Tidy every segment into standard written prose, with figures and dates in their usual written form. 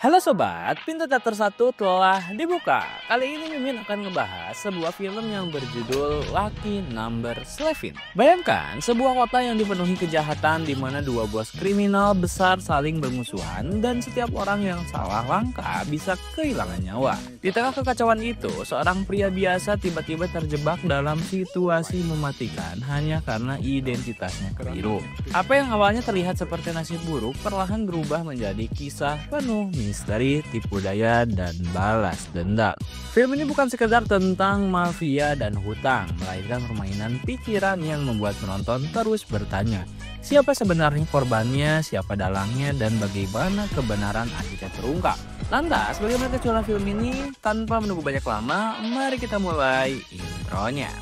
Halo sobat, pintu teater satu telah dibuka. Kali ini Mimin akan ngebahas sebuah film yang berjudul Lucky Number 11. Bayangkan sebuah kota yang dipenuhi kejahatan di mana dua bos kriminal besar saling bermusuhan dan setiap orang yang salah langkah bisa kehilangan nyawa. Di tengah kekacauan itu, seorang pria biasa tiba-tiba terjebak dalam situasi mematikan hanya karena identitasnya keliru. Apa yang awalnya terlihat seperti nasib buruk perlahan berubah menjadi kisah penuh misteri, tipu daya, dan balas dendam. Film ini bukan sekedar tentang mafia dan hutang, melainkan permainan pikiran yang membuat penonton terus bertanya, siapa sebenarnya korbannya, siapa dalangnya, dan bagaimana kebenaran akhirnya terungkap. Lantas, bagaimana kecuali film ini? Tanpa menunggu banyak lama, mari kita mulai intronya.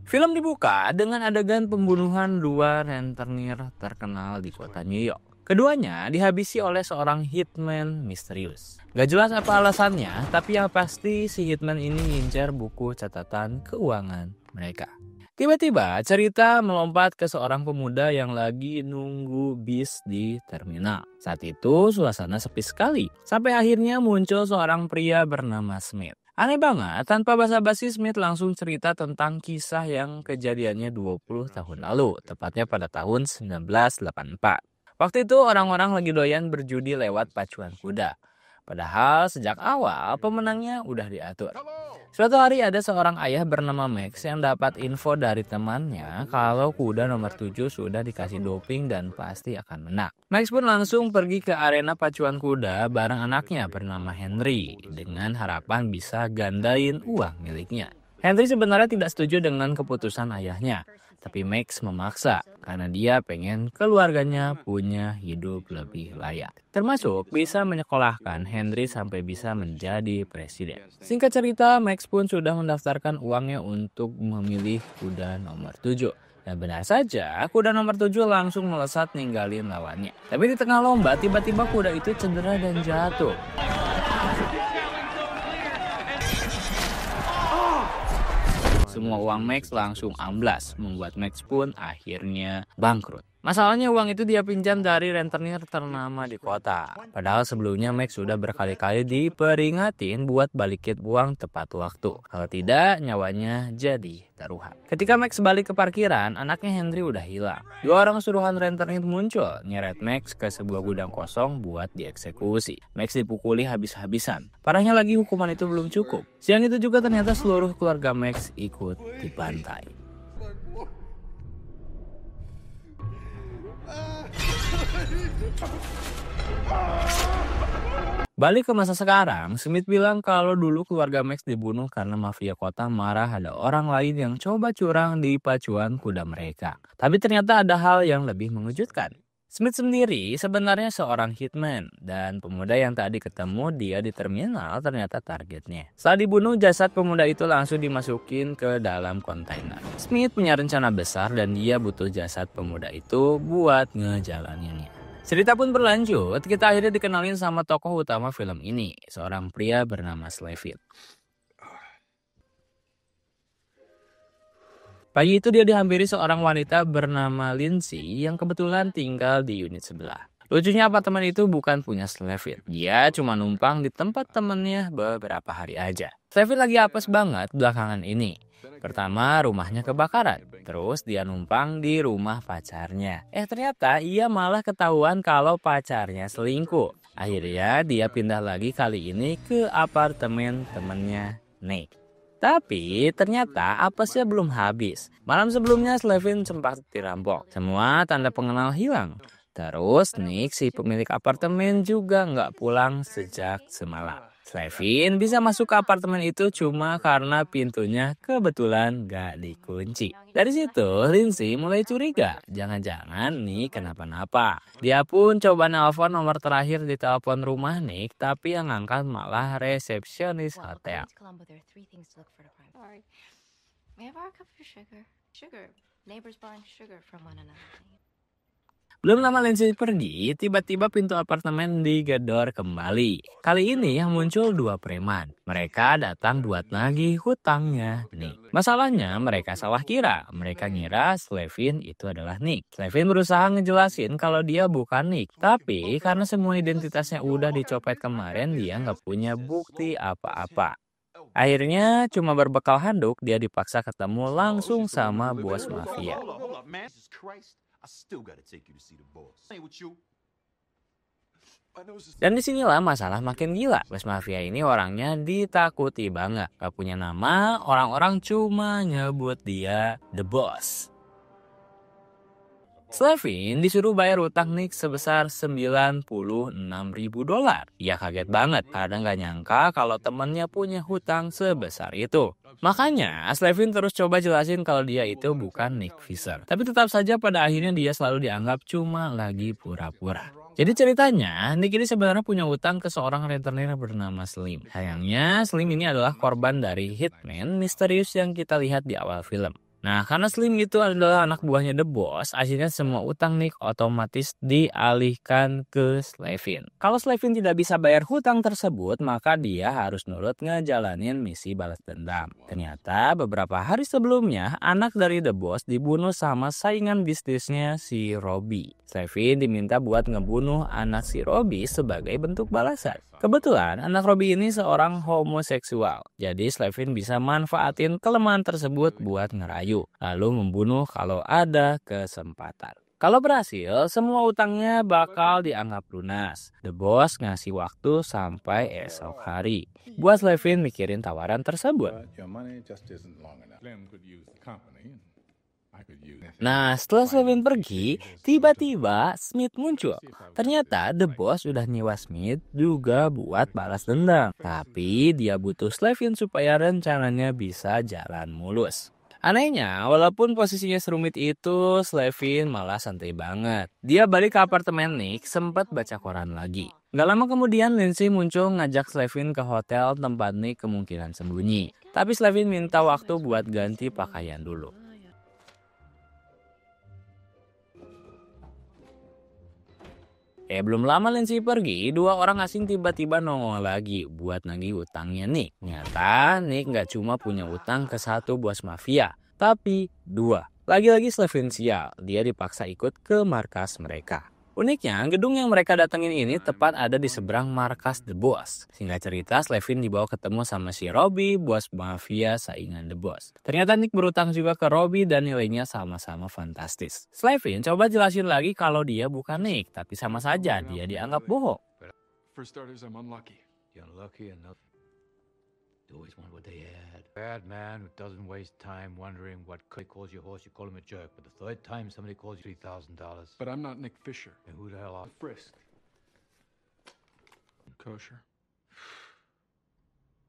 Film dibuka dengan adegan pembunuhan dua rentenir terkenal di kota New York. Keduanya dihabisi oleh seorang hitman misterius. Gak jelas apa alasannya, tapi yang pasti si hitman ini ngincer buku catatan keuangan mereka. Tiba-tiba cerita melompat ke seorang pemuda yang lagi nunggu bis di terminal. Saat itu suasana sepi sekali, sampai akhirnya muncul seorang pria bernama Smith. Aneh banget, tanpa basa-basi Smith langsung cerita tentang kisah yang kejadiannya 20 tahun lalu, tepatnya pada tahun 1984. Waktu itu orang-orang lagi doyan berjudi lewat pacuan kuda. Padahal sejak awal pemenangnya udah diatur. Suatu hari ada seorang ayah bernama Max yang dapat info dari temannya kalau kuda nomor 7 sudah dikasih doping dan pasti akan menang. Max pun langsung pergi ke arena pacuan kuda bareng anaknya bernama Henry dengan harapan bisa gandain uang miliknya. Henry sebenarnya tidak setuju dengan keputusan ayahnya, tapi Max memaksa karena dia pengen keluarganya punya hidup lebih layak. Termasuk bisa menyekolahkan Henry sampai bisa menjadi presiden. Singkat cerita, Max pun sudah mendaftarkan uangnya untuk memilih kuda nomor 7. Dan benar saja, kuda nomor 7 langsung melesat ninggalin lawannya. Tapi di tengah lomba, tiba-tiba kuda itu cedera dan jatuh. Semua uang Max langsung amblas, membuat Max pun akhirnya bangkrut. Masalahnya uang itu dia pinjam dari rentenir ternama di kota. Padahal sebelumnya Max sudah berkali-kali diperingatin buat balikin uang tepat waktu. Kalau tidak, nyawanya jadi taruhan. Ketika Max balik ke parkiran, anaknya Henry udah hilang. Dua orang suruhan rentenir muncul, nyeret Max ke sebuah gudang kosong buat dieksekusi. Max dipukuli habis-habisan. Parahnya lagi hukuman itu belum cukup. Siang itu juga ternyata seluruh keluarga Max ikut dibantai. Balik ke masa sekarang, Smith bilang kalau dulu keluarga Max dibunuh karena mafia kota marah ada orang lain yang coba curang di pacuan kuda mereka. Tapi ternyata ada hal yang lebih mengejutkan. Smith sendiri sebenarnya seorang hitman dan pemuda yang tadi ketemu dia di terminal ternyata targetnya. Saat dibunuh, jasad pemuda itu langsung dimasukin ke dalam kontainer. Smith punya rencana besar dan dia butuh jasad pemuda itu buat ngejalaninnya. Cerita pun berlanjut, kita akhirnya dikenalin sama tokoh utama film ini, seorang pria bernama Slevin. Pagi itu dia dihampiri seorang wanita bernama Lindsay yang kebetulan tinggal di unit sebelah. Lucunya apartemen itu bukan punya Slevin, dia cuma numpang di tempat temennya beberapa hari aja. Slevin lagi apes banget belakangan ini. Pertama rumahnya kebakaran, terus dia numpang di rumah pacarnya. Ternyata ia malah ketahuan kalau pacarnya selingkuh. Akhirnya dia pindah lagi kali ini ke apartemen temennya Nick. Tapi ternyata apesnya belum habis. Malam sebelumnya Slevin sempat dirampok. Semua tanda pengenal hilang. Terus Nick si pemilik apartemen juga nggak pulang sejak semalam. Slevin bisa masuk ke apartemen itu cuma karena pintunya kebetulan gak dikunci. Dari situ Lindsay mulai curiga, jangan-jangan Nick kenapa-napa. Dia pun coba nelpon nomor terakhir di telepon rumah Nick, tapi yang ngangkat malah resepsionis hotel. Belum lama Lindsay pergi, tiba-tiba pintu apartemen digedor kembali. Kali ini yang muncul dua preman. Mereka datang buat nagih hutangnya Nick. Masalahnya mereka salah kira. Mereka ngira Slevin itu adalah Nick. Slevin berusaha ngejelasin kalau dia bukan Nick. Tapi karena semua identitasnya udah dicopet kemarin, dia nggak punya bukti apa-apa. Akhirnya cuma berbekal handuk, dia dipaksa ketemu langsung sama bos mafia. Dan disinilah masalah makin gila. Bos mafia ini orangnya ditakuti banget. Gak punya nama, orang-orang cuma nyebut dia The Boss. Slevin disuruh bayar utang Nick sebesar $96.000. Ia kaget banget karena gak nyangka kalau temennya punya hutang sebesar itu. Makanya Slevin terus coba jelasin kalau dia itu bukan Nick Fisher. Tapi tetap saja pada akhirnya dia selalu dianggap cuma lagi pura-pura. Jadi ceritanya, Nick ini sebenarnya punya utang ke seorang rentenir bernama Slim. Sayangnya, Slim ini adalah korban dari hitman misterius yang kita lihat di awal film. Nah, karena Slim itu adalah anak buahnya The Boss, akhirnya semua utang Nick otomatis dialihkan ke Slevin. Kalau Slevin tidak bisa bayar hutang tersebut, maka dia harus nurut ngejalanin misi balas dendam. Ternyata beberapa hari sebelumnya, anak dari The Boss dibunuh sama saingan bisnisnya si Robbie. Slevin diminta buat ngebunuh anak si Robbie sebagai bentuk balasan. Kebetulan anak Robbie ini seorang homoseksual, jadi Slevin bisa manfaatin kelemahan tersebut buat ngerayu, lalu membunuh kalau ada kesempatan. Kalau berhasil, semua utangnya bakal dianggap lunas. The Boss ngasih waktu sampai esok hari buat Slevin mikirin tawaran tersebut. Nah, setelah Slevin pergi, tiba-tiba Smith muncul. Ternyata The Boss udah nyewa Smith juga buat balas dendam. Tapi dia butuh Slevin supaya rencananya bisa jalan mulus. Anehnya, walaupun posisinya serumit itu, Slevin malah santai banget. Dia balik ke apartemen Nick, sempat baca koran lagi. Gak lama kemudian Lindsay muncul ngajak Slevin ke hotel tempat Nick kemungkinan sembunyi. Tapi Slevin minta waktu buat ganti pakaian dulu. Belum lama Lindsay pergi, dua orang asing tiba-tiba nongol lagi buat nagih utangnya Nick. Ternyata Nick nggak cuma punya utang ke satu bos mafia, tapi dua. Lagi-lagi Slevin sial, dia dipaksa ikut ke markas mereka. Uniknya, gedung yang mereka datengin ini tepat ada di seberang markas The Boss. Singkat cerita, Slevin dibawa ketemu sama si Robbie, bos mafia saingan The Boss. Ternyata Nick berutang juga ke Robbie dan nilainya sama-sama fantastis. Slevin coba jelasin lagi kalau dia bukan Nick, tapi sama saja dia dianggap bohong. They always want what they had. Bad man who doesn't waste time wondering what calls your horse, you call him a jerk. But the third time somebody calls you $3,000. But I'm not Nick Fisher. Then who the hell are Frisk. Kosher.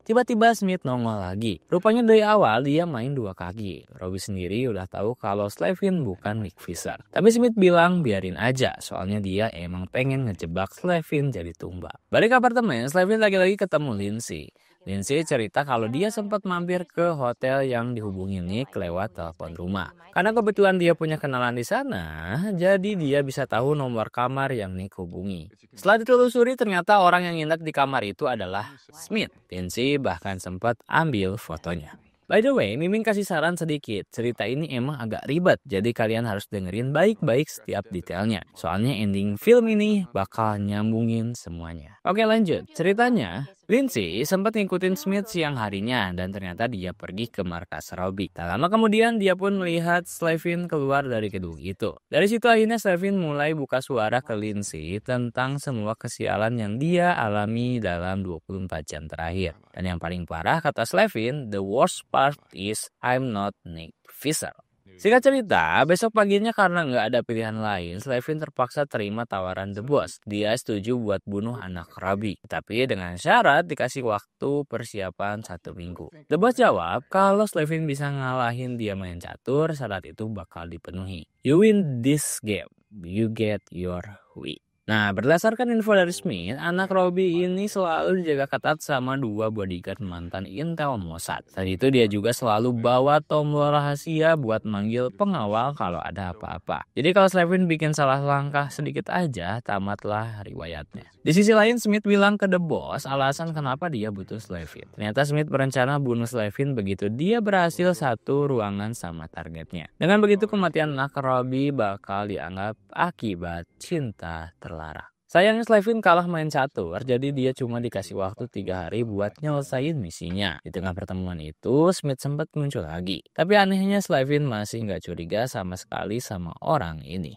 Tiba-tiba Smith nongol lagi. Rupanya dari awal dia main dua kaki. Robbie sendiri udah tahu kalau Slevin bukan Nick Fisher. Tapi Smith bilang biarin aja, soalnya dia emang pengen ngejebak Slevin jadi tumbal. Balik ke apartemen, Slevin lagi-lagi ketemu Lindsay. Lindsay cerita kalau dia sempat mampir ke hotel yang dihubungi Nick lewat telepon rumah. Karena kebetulan dia punya kenalan di sana, jadi dia bisa tahu nomor kamar yang Nick hubungi. Setelah ditelusuri, ternyata orang yang nginep di kamar itu adalah Smith. Lindsay bahkan sempat ambil fotonya. By the way, Mimin kasih saran sedikit. Cerita ini emang agak ribet, jadi kalian harus dengerin baik-baik setiap detailnya. Soalnya ending film ini bakal nyambungin semuanya. Oke, lanjut. Ceritanya, Lindsay sempat ngikutin Smith siang harinya dan ternyata dia pergi ke markas Robbie. Tak lama kemudian dia pun melihat Slevin keluar dari gedung itu. Dari situ akhirnya Slevin mulai buka suara ke Lindsay tentang semua kesialan yang dia alami dalam 24 jam terakhir. Dan yang paling parah kata Slevin, the worst part is I'm not Nick Fisher. Singkat cerita, besok paginya karena nggak ada pilihan lain, Slevin terpaksa terima tawaran The Boss. Dia setuju buat bunuh anak Robbie, tapi dengan syarat dikasih waktu persiapan 1 minggu. The Boss jawab kalau Slevin bisa ngalahin dia main catur, syarat itu bakal dipenuhi. You win this game, you get your way. Nah, berdasarkan info dari Smith, anak Robbie ini selalu dijaga ketat sama 2 bodyguard mantan intel Mossad. Selain itu dia juga selalu bawa tombol rahasia buat manggil pengawal kalau ada apa-apa. Jadi kalau Slavin bikin salah langkah sedikit aja, tamatlah riwayatnya. Di sisi lain, Smith bilang ke The Boss alasan kenapa dia butuh Slavin. Ternyata Smith berencana bunuh Slavin begitu dia berhasil satu ruangan sama targetnya. Dengan begitu kematian anak Robbie bakal dianggap akibat cinta terlarang. Sayangnya Slavin kalah main catur, jadi dia cuma dikasih waktu 3 hari buat nyelesain misinya. Di tengah pertemuan itu, Smith sempat muncul lagi. Tapi anehnya Slavin masih nggak curiga sama sekali sama orang ini.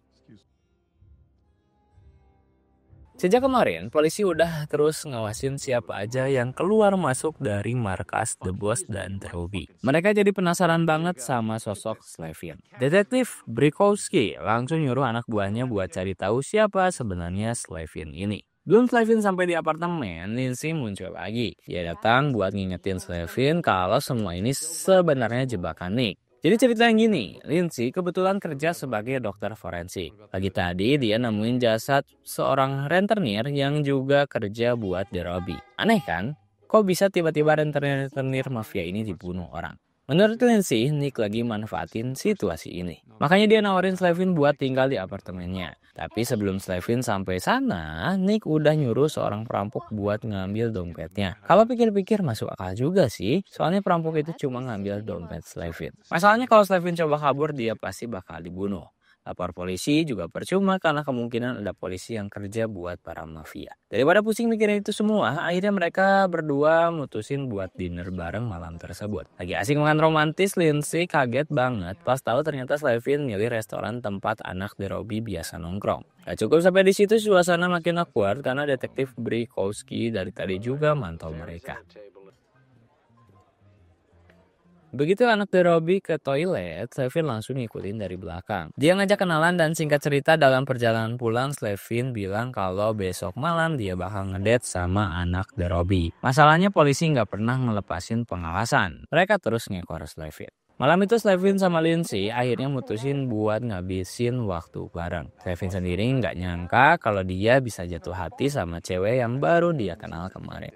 Sejak kemarin, polisi udah terus ngawasin siapa aja yang keluar masuk dari markas The Boss dan Robbie. Mereka jadi penasaran banget sama sosok Slavin. Detektif Brikowski langsung nyuruh anak buahnya buat cari tahu siapa sebenarnya Slavin ini. Belum Slavin sampai di apartemen, Lindsay muncul lagi. Dia datang buat ngingetin Slavin kalau semua ini sebenarnya jebakan Nick. Jadi ceritanya gini, Lindsay kebetulan kerja sebagai dokter forensik. Pagi tadi dia nemuin jasad seorang rentenir yang juga kerja buat The Robbie. Aneh kan? Kok bisa tiba-tiba rentenir mafia ini dibunuh orang? Menurut Lindsay, Nick lagi manfaatin situasi ini. Makanya dia nawarin Slavin buat tinggal di apartemennya. Tapi sebelum Slavin sampai sana, Nick udah nyuruh seorang perampok buat ngambil dompetnya. Kalau pikir-pikir masuk akal juga sih, soalnya perampok itu cuma ngambil dompet Slavin. Masalahnya kalau Slavin coba kabur, dia pasti bakal dibunuh. Lapor polisi juga percuma karena kemungkinan ada polisi yang kerja buat para mafia. Daripada pusing mikirin itu semua, akhirnya mereka berdua mutusin buat dinner bareng malam tersebut. Lagi asik makan romantis, Lindsay kaget banget pas tahu ternyata Slavin milih restoran tempat anak The Robbie biasa nongkrong. Gak cukup sampai di situ, suasana makin awkward karena detektif Brikowski dari tadi juga mantau mereka. Begitu anak The Robbie ke toilet, Slavin langsung ngikutin dari belakang. Dia ngajak kenalan dan singkat cerita dalam perjalanan pulang, Slavin bilang kalau besok malam dia bakal ngedate sama anak The Robbie. Masalahnya polisi nggak pernah ngelepasin pengawasan. Mereka terus ngekor Slavin. Malam itu Slavin sama Lindsay akhirnya mutusin buat ngabisin waktu bareng. Slavin sendiri nggak nyangka kalau dia bisa jatuh hati sama cewek yang baru dia kenal kemarin.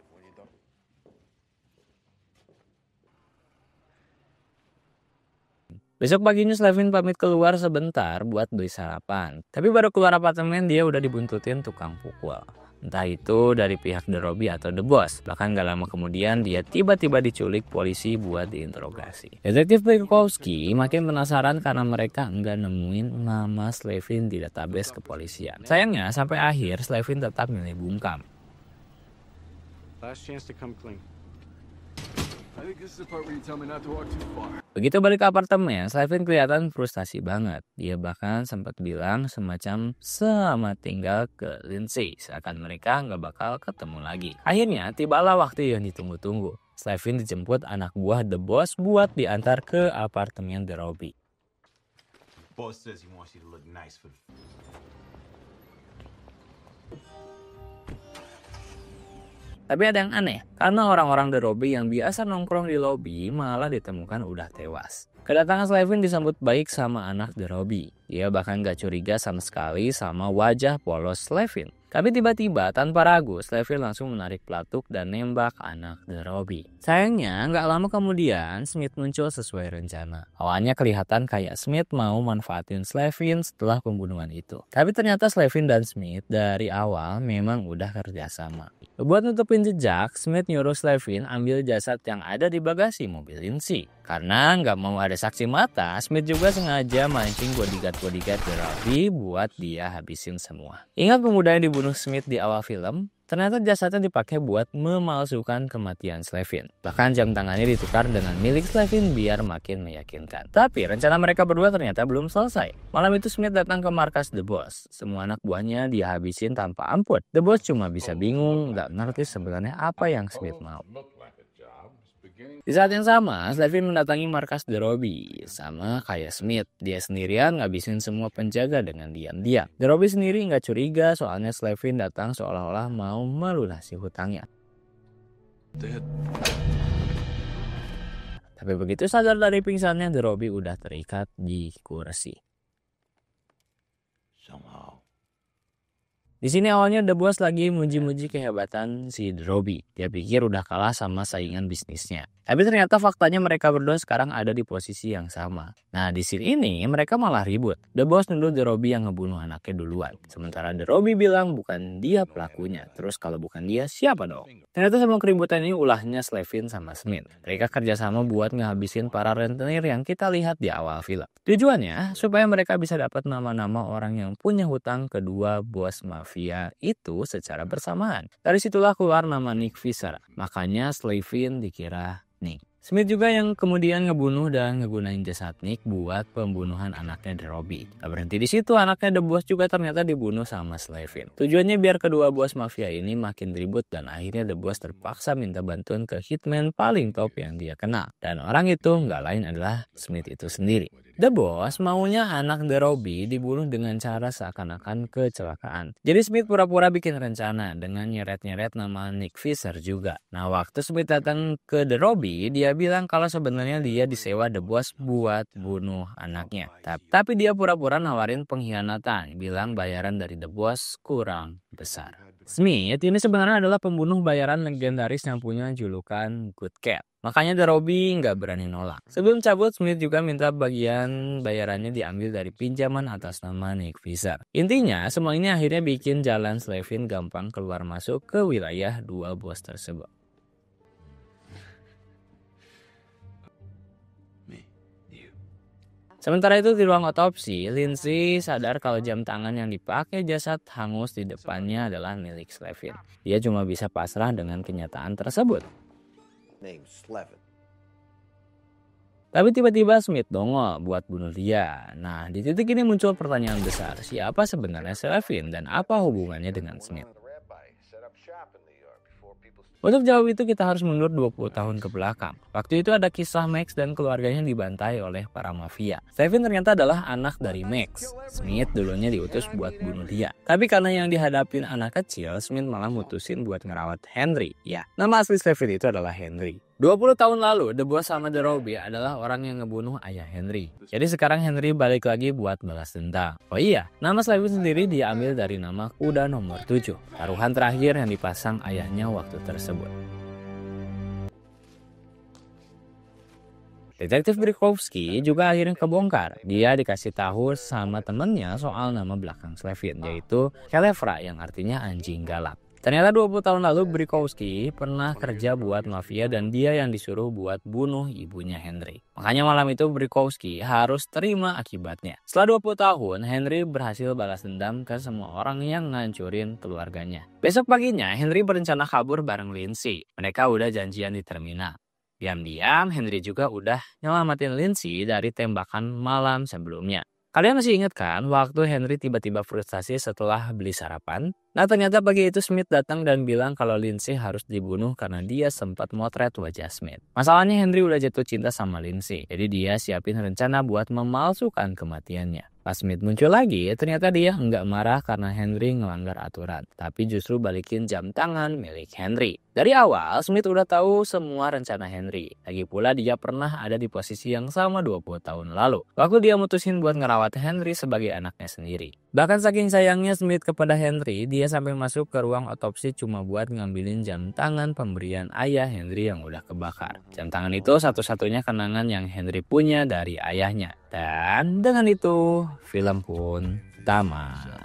Besok paginya Slavin pamit keluar sebentar buat beli sarapan. Tapi baru keluar apartemen dia udah dibuntutin tukang pukul. Entah itu dari pihak The Robbie atau The Boss. Bahkan gak lama kemudian dia tiba-tiba diculik polisi buat diinterogasi. Detektif Brikowski makin penasaran karena mereka enggak nemuin nama Slavin di database kepolisian. Sayangnya sampai akhir Slavin tetap milih bungkam. Last chance to come clean. I think this is the part where you tell me not to walk too far. Begitu balik ke apartemen, Slavin kelihatan frustasi banget. Dia bahkan sempat bilang semacam selamat tinggal ke Lindsay, seakan mereka nggak bakal ketemu lagi. Akhirnya tibalah waktu yang ditunggu-tunggu. Slavin dijemput anak buah The Boss buat diantar ke apartemen The Robbie. Boss says he wants you to look nice for the... Tapi ada yang aneh, karena orang-orang The Robbie yang biasa nongkrong di lobi malah ditemukan udah tewas. Kedatangan Slavin disambut baik sama anak The Robbie. Dia bahkan gak curiga sama sekali sama wajah polos Slavin. Tapi tiba-tiba tanpa ragu, Slavin langsung menarik pelatuk dan nembak anak The Robbie. Sayangnya gak lama kemudian Smith muncul sesuai rencana. Awalnya kelihatan kayak Smith mau manfaatin Slavin setelah pembunuhan itu. Tapi ternyata Slavin dan Smith dari awal memang udah kerjasama. Buat nutupin jejak, Smith nyuruh Slavin ambil jasad yang ada di bagasi mobil Lindsay. Karena nggak mau ada saksi mata, Smith juga sengaja mancing bodyguard The Robbie buat dia habisin semua. Ingat pemuda yang dibunuh Smith di awal film? Ternyata jasadnya dipakai buat memalsukan kematian Slavin. Bahkan jam tangannya ditukar dengan milik Slavin biar makin meyakinkan. Tapi rencana mereka berdua ternyata belum selesai. Malam itu Smith datang ke markas The Boss. Semua anak buahnya dia habisin tanpa ampun. The Boss cuma bisa bingung, nggak ngerti sebenarnya apa yang Smith mau. Di saat yang sama, Slavin mendatangi markas The Robbie. Sama kayak Smith, dia sendirian ngabisin semua penjaga dengan diam-diam. The Robbie sendiri nggak curiga soalnya Slavin datang seolah-olah mau melunasi hutangnya. Tapi begitu sadar dari pingsannya, The Robbie udah terikat di kursi. Di sini awalnya The Boss lagi muji-muji kehebatan si Robbie. Dia pikir udah kalah sama saingan bisnisnya. Tapi ternyata faktanya mereka berdua sekarang ada di posisi yang sama. Nah di scene ini mereka malah ribut. The Boss nuduh The Robbie yang ngebunuh anaknya duluan. Sementara The Robbie bilang bukan dia pelakunya. Terus kalau bukan dia siapa dong? Ternyata semua keributan ini ulahnya Slevin sama Smith. Mereka kerjasama buat ngehabisin para rentenir yang kita lihat di awal film. Tujuannya supaya mereka bisa dapat nama-nama orang yang punya hutang kedua bos mafia itu secara bersamaan. Dari situlah keluar nama Nick Fisher. Makanya Slevin dikira Nick. Smith juga yang kemudian ngebunuh dan ngegunain jasad Nick buat pembunuhan anaknya The Robbie. Gak berhenti di situ, anaknya The Boss juga ternyata dibunuh sama Slevin. Tujuannya biar kedua bos mafia ini makin ribut dan akhirnya The Boss terpaksa minta bantuan ke hitman paling top yang dia kenal. Dan orang itu nggak lain adalah Smith itu sendiri. The Boss maunya anak The Robbie dibunuh dengan cara seakan-akan kecelakaan. Jadi Smith pura-pura bikin rencana dengan nyeret-nyeret nama Nick Fisher juga. Nah waktu Smith datang ke The Robbie, dia bilang kalau sebenarnya dia disewa The Boss buat bunuh anaknya. Tapi dia pura-pura nawarin pengkhianatan, bilang bayaran dari The Boss kurang besar. Smith ini sebenarnya adalah pembunuh bayaran legendaris yang punya julukan Good Cat. Makanya The Robbie nggak berani nolak. Sebelum cabut, Smith juga minta bagian bayarannya diambil dari pinjaman atas nama Nick Fisher. Intinya, semua ini akhirnya bikin jalan Slevin gampang keluar masuk ke wilayah dua bos tersebut. Sementara itu di ruang otopsi, Lindsay sadar kalau jam tangan yang dipakai jasad hangus di depannya adalah milik Slevin. Dia cuma bisa pasrah dengan kenyataan tersebut. Tapi tiba-tiba Smith dongol buat bunuh dia. Nah, di titik ini muncul pertanyaan besar, siapa sebenarnya Slevin dan apa hubungannya dengan Smith? Untuk jawab itu kita harus mundur 20 tahun ke belakang. Waktu itu ada kisah Max dan keluarganya dibantai oleh para mafia. Slevin ternyata adalah anak dari Max. Smith dulunya diutus buat bunuh dia. Tapi karena yang dihadapin anak kecil, Smith malah mutusin buat ngerawat Henry. Ya, nama asli Slevin itu adalah Henry. 20 tahun lalu, The Boss sama The Robbie adalah orang yang ngebunuh ayah Henry. Jadi sekarang Henry balik lagi buat balas dendam. Oh iya, nama Slevin sendiri diambil dari nama kuda nomor 7. Taruhan terakhir yang dipasang ayahnya waktu tersebut. Detektif Brikowski juga akhirnya kebongkar. Dia dikasih tahu sama temennya soal nama belakang Slevin, yaitu Kelevra yang artinya anjing galak. Ternyata 20 tahun lalu Brikowski pernah kerja buat mafia dan dia yang disuruh buat bunuh ibunya Henry. Makanya malam itu Brikowski harus terima akibatnya. Setelah 20 tahun, Henry berhasil balas dendam ke semua orang yang ngancurin keluarganya. Besok paginya, Henry berencana kabur bareng Lindsay. Mereka udah janjian di terminal. Diam-diam, Henry juga udah nyelamatin Lindsay dari tembakan malam sebelumnya. Kalian masih ingat kan waktu Henry tiba-tiba frustasi setelah beli sarapan? Nah ternyata pagi itu Smith datang dan bilang kalau Lindsay harus dibunuh karena dia sempat motret wajah Smith. Masalahnya Henry udah jatuh cinta sama Lindsay, jadi dia siapin rencana buat memalsukan kematiannya. Pas Smith muncul lagi, ternyata dia nggak marah karena Henry ngelanggar aturan, tapi justru balikin jam tangan milik Henry. Dari awal, Smith udah tahu semua rencana Henry. Lagi pula dia pernah ada di posisi yang sama 20 tahun lalu. Waktu dia mutusin buat ngerawat Henry sebagai anaknya sendiri. Bahkan saking sayangnya Smith kepada Henry, dia sampai masuk ke ruang otopsi cuma buat ngambilin jam tangan pemberian ayah Henry yang udah kebakar. Jam tangan itu satu-satunya kenangan yang Henry punya dari ayahnya. Dan dengan itu, film pun tamat.